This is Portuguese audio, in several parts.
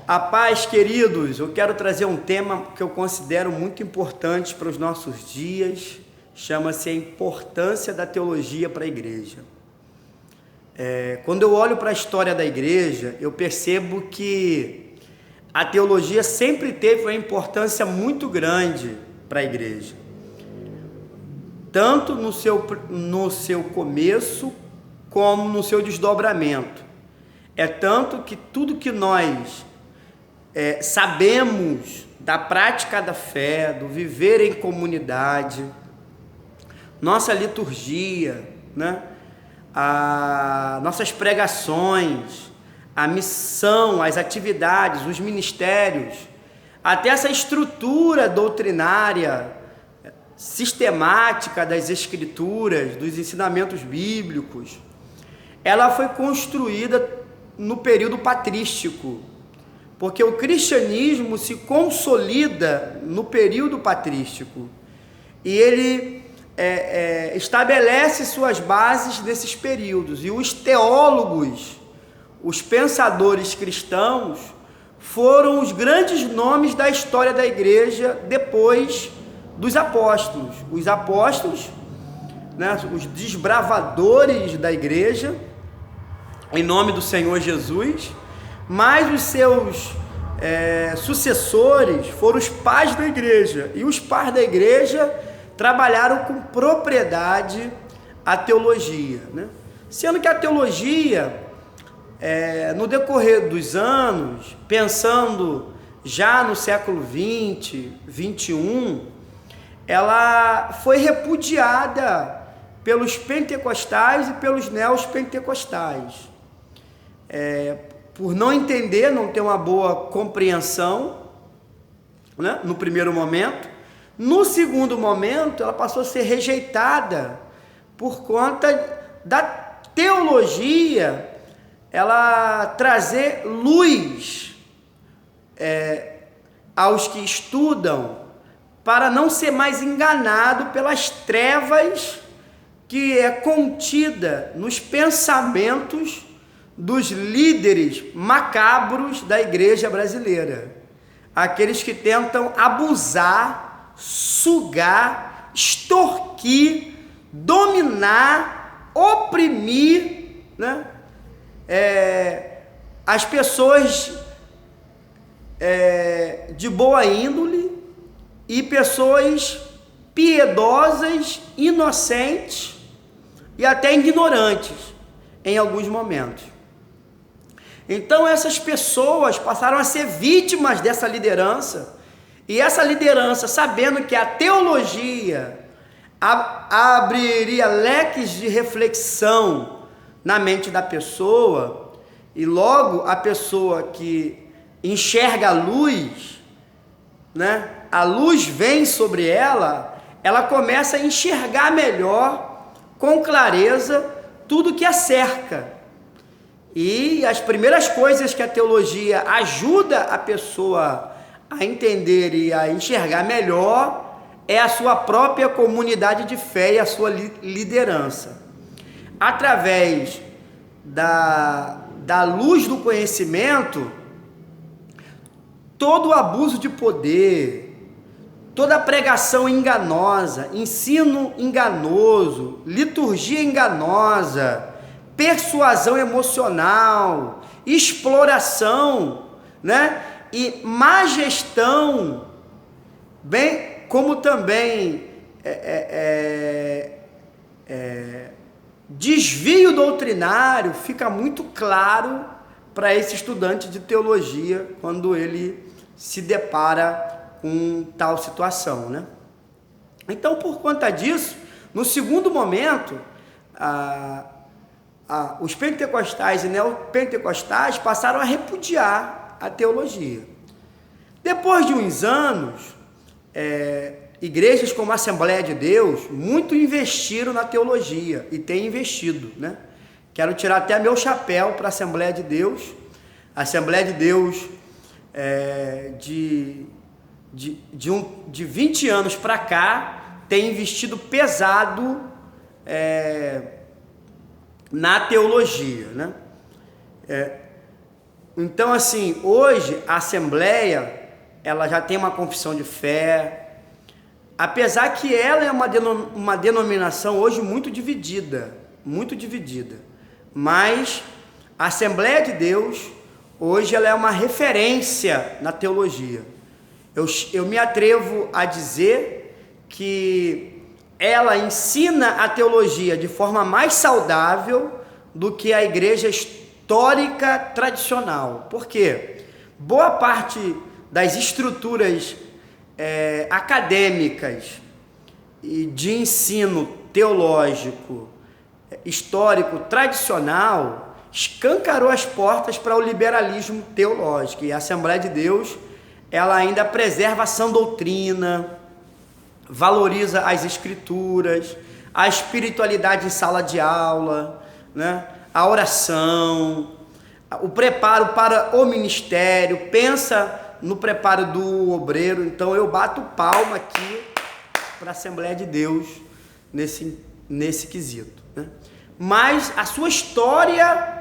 A paz, queridos, eu quero trazer um tema que eu considero muito importante para os nossos dias, chama-se a importância da teologia para a igreja. Quando eu olho para a história da igreja, eu percebo que a teologia sempre teve uma importância muito grande para a igreja, tanto no seu começo como no seu desdobramento. É tanto que tudo que nós sabemos da prática da fé, do viver em comunidade, nossa liturgia, né? Nossas pregações, a missão, as atividades, os ministérios, até essa estrutura doutrinária, sistemática das escrituras, dos ensinamentos bíblicos, ela foi construída no período patrístico, porque o cristianismo se consolida no período patrístico e ele estabelece suas bases nesses períodos. E os teólogos, os pensadores cristãos, foram os grandes nomes da história da igreja depois dos apóstolos. Os apóstolos, né, os desbravadores da igreja, em nome do Senhor Jesus, mas os seus sucessores foram os pais da igreja, e os pais da igreja trabalharam com propriedade a teologia, né? Sendo que a teologia, no decorrer dos anos, pensando já no século 20, 21, ela foi repudiada pelos pentecostais e pelos neopentecostais, por não entender, não ter uma boa compreensão, né, no primeiro momento. No segundo momento, ela passou a ser rejeitada por conta da teologia, ela trazer luz aos que estudam, para não ser mais enganado pelas trevas que é contida nos pensamentos dos líderes macabros da igreja brasileira, aqueles que tentam abusar, sugar, extorquir, dominar, oprimir, né, as pessoas de boa índole e pessoas piedosas, inocentes e até ignorantes em alguns momentos. Então essas pessoas passaram a ser vítimas dessa liderança, e essa liderança, sabendo que a teologia abriria leques de reflexão na mente da pessoa, e logo a pessoa que enxerga a luz, né, a luz vem sobre ela, ela começa a enxergar melhor, com clareza, tudo que a cerca. E as primeiras coisas que a teologia ajuda a pessoa a entender e a enxergar melhor é a sua própria comunidade de fé e a sua liderança. Através da luz do conhecimento, todo abuso de poder, toda pregação enganosa, ensino enganoso, liturgia enganosa, persuasão emocional, exploração, né, e má gestão, bem como também desvio doutrinário, fica muito claro para esse estudante de teologia quando ele se depara com tal situação, né? Então, por conta disso, no segundo momento, os pentecostais e neopentecostais passaram a repudiar a teologia. Depois de uns anos, igrejas como a Assembleia de Deus muito investiram na teologia e têm investido, né? Quero tirar até meu chapéu para a Assembleia de Deus. A Assembleia de Deus, de 20 anos para cá, tem investido pesado na teologia, né? Então, assim, hoje a Assembleia, ela já tem uma confissão de fé, apesar que ela é uma denominação hoje muito dividida, mas a Assembleia de Deus, hoje ela é uma referência na teologia. Eu me atrevo a dizer que ela ensina a teologia de forma mais saudável do que a igreja histórica tradicional. Por quê? Boa parte das estruturas acadêmicas e de ensino teológico, histórico, tradicional, escancarou as portas para o liberalismo teológico. E a Assembleia de Deus, ela ainda preserva a sã doutrina, valoriza as escrituras, a espiritualidade em sala de aula, né? A oração, o preparo para o ministério, pensa no preparo do obreiro. Então eu bato palma aqui para a Assembleia de Deus nesse quesito, né? Mas a sua história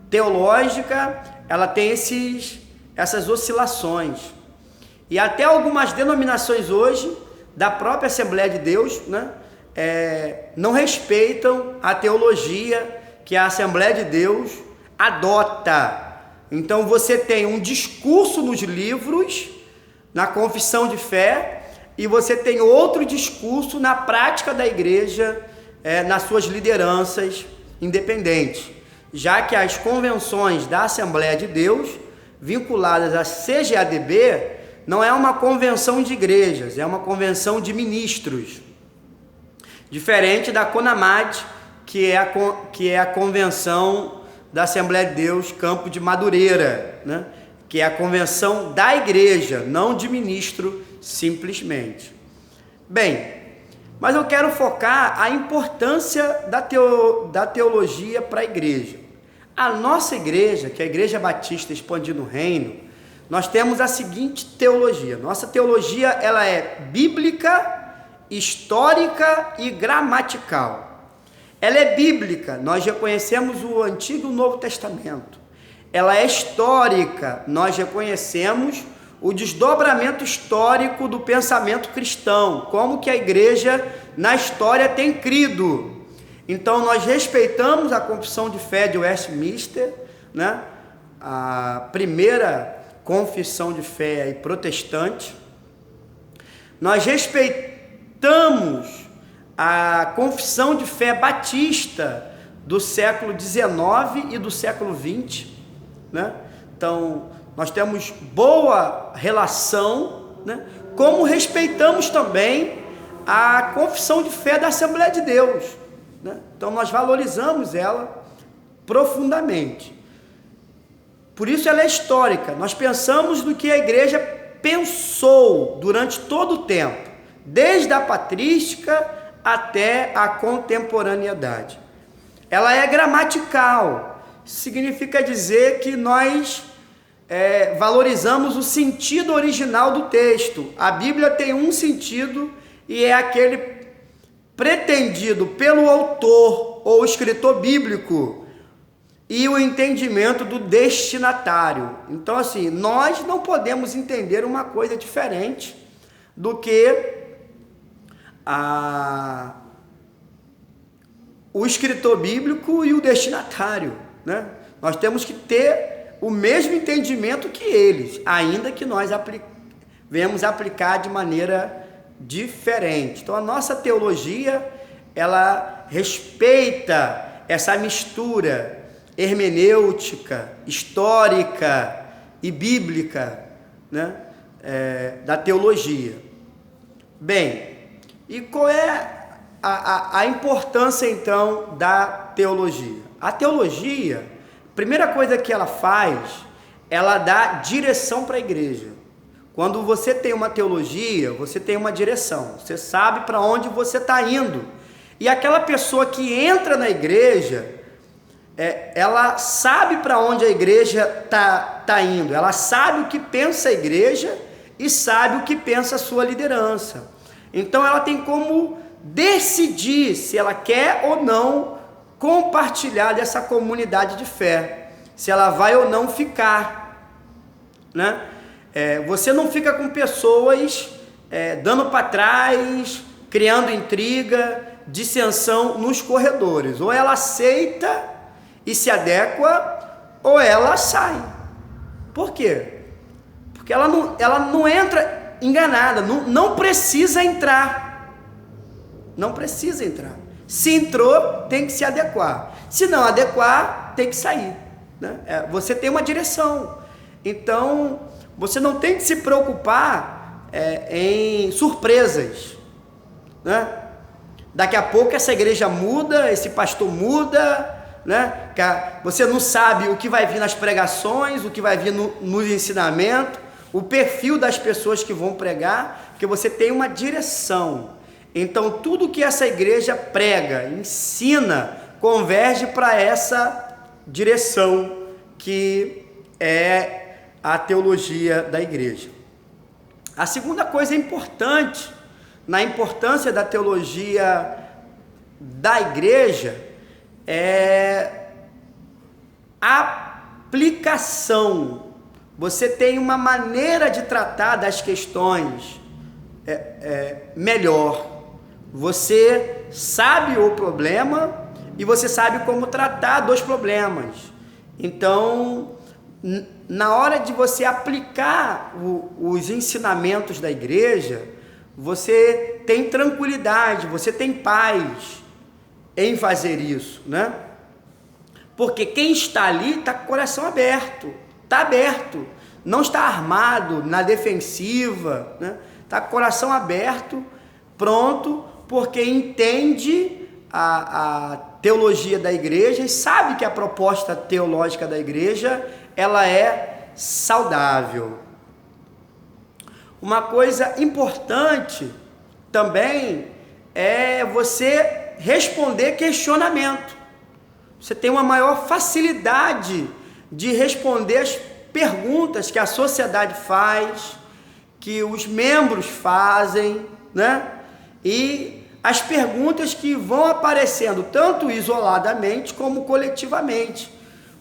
teológica, ela tem essas oscilações. E até algumas denominações hoje, da própria Assembleia de Deus, né, não respeitam a teologia que a Assembleia de Deus adota. Então você tem um discurso nos livros, na confissão de fé, e você tem outro discurso na prática da igreja, nas suas lideranças independentes. Já que as convenções da Assembleia de Deus, vinculadas à CGADB, não é uma convenção de igrejas, é uma convenção de ministros. Diferente da CONAMAD, que é a convenção da Assembleia de Deus Campo de Madureira, né? Que é a convenção da igreja, não de ministro simplesmente. Bem, mas eu quero focar a importância da teologia para a igreja. A nossa igreja, que é a Igreja Batista Expandindo o Reino, nós temos a seguinte teologia. Nossa teologia, ela é bíblica, histórica e gramatical. Ela é bíblica, nós reconhecemos o Antigo e o Novo Testamento. Ela é histórica, nós reconhecemos o desdobramento histórico do pensamento cristão, como que a igreja na história tem crido. Então nós respeitamos a confissão de fé de Westminster, né? A primeira confissão de fé protestante. Nós respeitamos a confissão de fé batista do século XIX e do século XX, né? Então nós temos boa relação, né? Como respeitamos também a confissão de fé da Assembleia de Deus, né? Então nós valorizamos ela profundamente. Por isso ela é histórica. Nós pensamos no que a igreja pensou durante todo o tempo, desde a patrística até a contemporaneidade. Ela é gramatical. Significa dizer que nós valorizamos o sentido original do texto. A Bíblia tem um sentido e é aquele pretendido pelo autor ou escritor bíblico e o entendimento do destinatário. Então, assim, nós não podemos entender uma coisa diferente do que o escritor bíblico e o destinatário, né? Nós temos que ter o mesmo entendimento que eles, ainda que nós venhamos aplicar de maneira diferente. Então a nossa teologia, ela respeita essa mistura hermenêutica, histórica e bíblica, né? Da teologia. Bem, e qual é a importância então da teologia? A teologia, a primeira coisa que ela faz, ela dá direção para a igreja. Quando você tem uma teologia, você tem uma direção, você sabe para onde você está indo. E aquela pessoa que entra na igreja, ela sabe para onde a igreja tá indo, ela sabe o que pensa a igreja e sabe o que pensa a sua liderança. Então ela tem como decidir se ela quer ou não compartilhar dessa comunidade de fé, se ela vai ou não ficar. né? Você não fica com pessoas dando para trás, criando intriga, dissensão nos corredores. Ou ela aceita e se adequa, ou ela sai. Por quê? Porque ela não entra enganada, não precisa entrar. Não precisa entrar. Se entrou, tem que se adequar. Se não adequar, tem que sair, né? Você tem uma direção. Então, você não tem que se preocupar em surpresas, né? Daqui a pouco essa igreja muda, esse pastor muda, né? Você não sabe o que vai vir nas pregações, o que vai vir nos ensinamentos, o perfil das pessoas que vão pregar, porque você tem uma direção. Então, tudo que essa igreja prega, ensina, converge para essa direção que é a teologia da igreja. A segunda coisa importante, na importância da teologia da igreja, é a aplicação. Você tem uma maneira de tratar das questões melhor. Você sabe o problema e você sabe como tratar dos problemas. Então, na hora de você aplicar os ensinamentos da igreja, você tem tranquilidade, você tem paz em fazer isso, né? Porque quem está ali está com o coração aberto, não está armado na defensiva, né? Está com o coração aberto, pronto, porque entende a teologia da igreja e sabe que a proposta teológica da igreja, ela é saudável. Uma coisa importante também é você responder questionamento. Você tem uma maior facilidade de responder as perguntas que a sociedade faz, que os membros fazem, né? E as perguntas que vão aparecendo tanto isoladamente como coletivamente.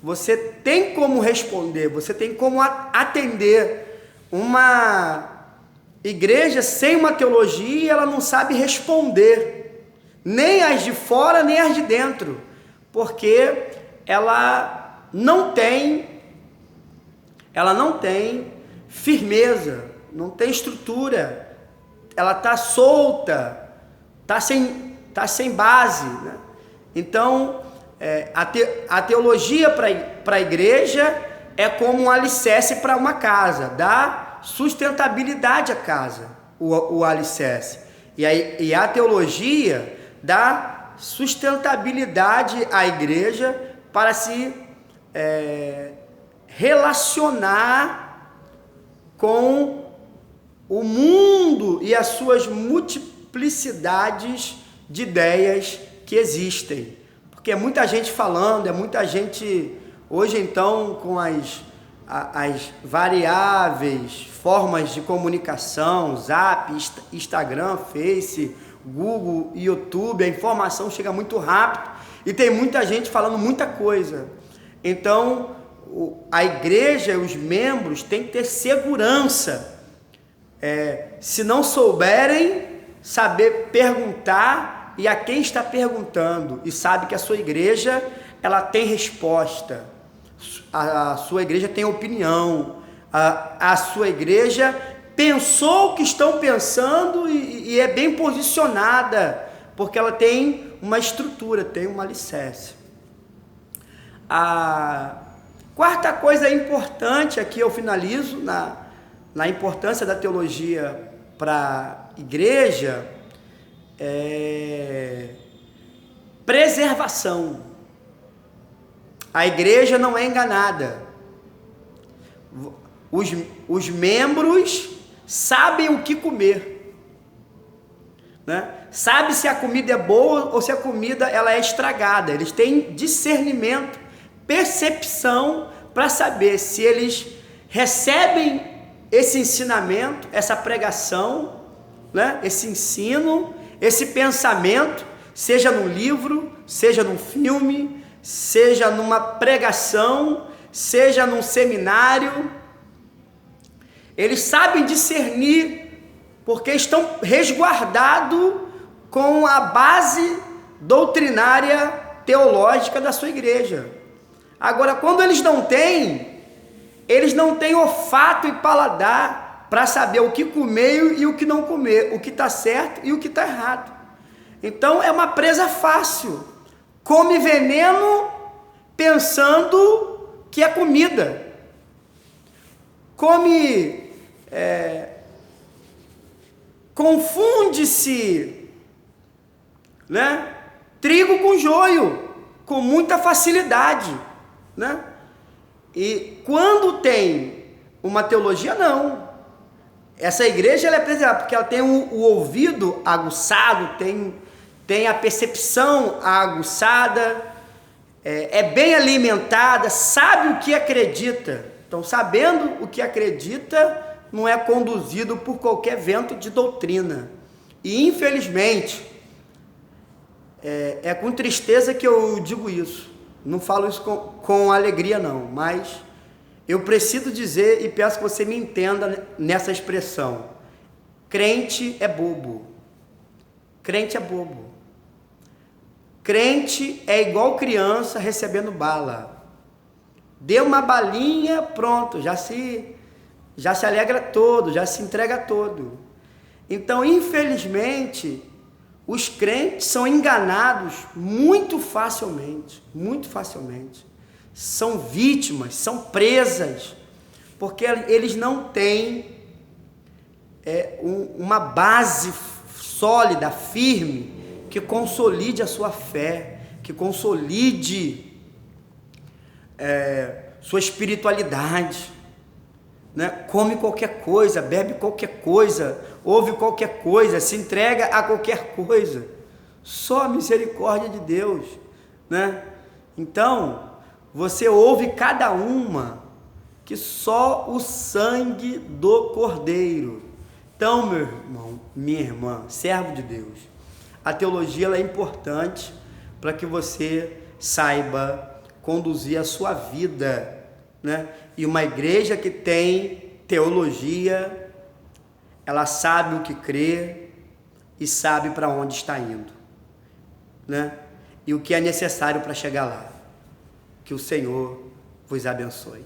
Você tem como responder, você tem como atender. Uma igreja sem uma teologia, ela não sabe responder, nem as de fora, nem as de dentro, porque ela não tem firmeza, não tem estrutura, ela está solta, está sem base, né? Então, a teologia para a igreja é como um alicerce para uma casa, dá sustentabilidade à casa, o alicerce. E a teologia dá sustentabilidade à igreja para se relacionar com o mundo e as suas multiplicidades de ideias que existem. Porque é muita gente falando, é muita gente hoje então com as variáveis formas de comunicação, Zap, Instagram, Face, Google, YouTube, a informação chega muito rápido e tem muita gente falando muita coisa. Então, a igreja e os membros têm que ter segurança. Se não souberem, saber perguntar e a quem está perguntando, e sabe que a sua igreja ela tem resposta, a sua igreja tem opinião, a sua igreja pensou o que estão pensando e é bem posicionada, porque ela tem uma estrutura, tem um alicerce. A quarta coisa importante, aqui eu finalizo na importância da teologia para a igreja, preservação. A igreja não é enganada. Os membros sabem o que comer, né? Sabe se a comida é boa ou se a comida ela é estragada. Eles têm discernimento, percepção para saber se eles recebem esse ensinamento, essa pregação, né? Esse ensino, esse pensamento, seja num livro, seja num filme, seja numa pregação, seja num seminário, Eles sabem discernir, porque estão resguardados com a base doutrinária teológica da sua igreja. Agora, quando eles não têm olfato e paladar para saber o que comer e o que não comer, o que está certo e o que está errado. Então é uma presa fácil. Come veneno pensando que é comida. Confunde-se, né? Trigo com joio, com muita facilidade, né? E quando tem uma teologia, não. Essa igreja ela é preservada porque ela tem o ouvido aguçado, tem a percepção aguçada, é bem alimentada, sabe o que acredita. Então, sabendo o que acredita, não é conduzido por qualquer vento de doutrina. E, infelizmente, é com tristeza que eu digo isso. Não falo isso com alegria, não. Mas eu preciso dizer e peço que você me entenda nessa expressão. Crente é bobo. Crente é bobo. Crente é igual criança recebendo bala. Deu uma balinha, pronto, já se alegra todo, já se entrega todo. Então, infelizmente, os crentes são enganados muito facilmente, São vítimas, são presas, porque eles não têm uma base sólida, firme, que consolide a sua fé, que consolide sua espiritualidade, né? Come qualquer coisa, bebe qualquer coisa, ouve qualquer coisa, se entrega a qualquer coisa, só a misericórdia de Deus, né? Então, você ouve cada uma, que só o sangue do Cordeiro. Então, meu irmão, minha irmã, servo de Deus, a teologia ela é importante para que você saiba conduzir a sua vida, né? E uma igreja que tem teologia, ela sabe o que crê e sabe para onde está indo, né? E o que é necessário para chegar lá. Que o Senhor vos abençoe.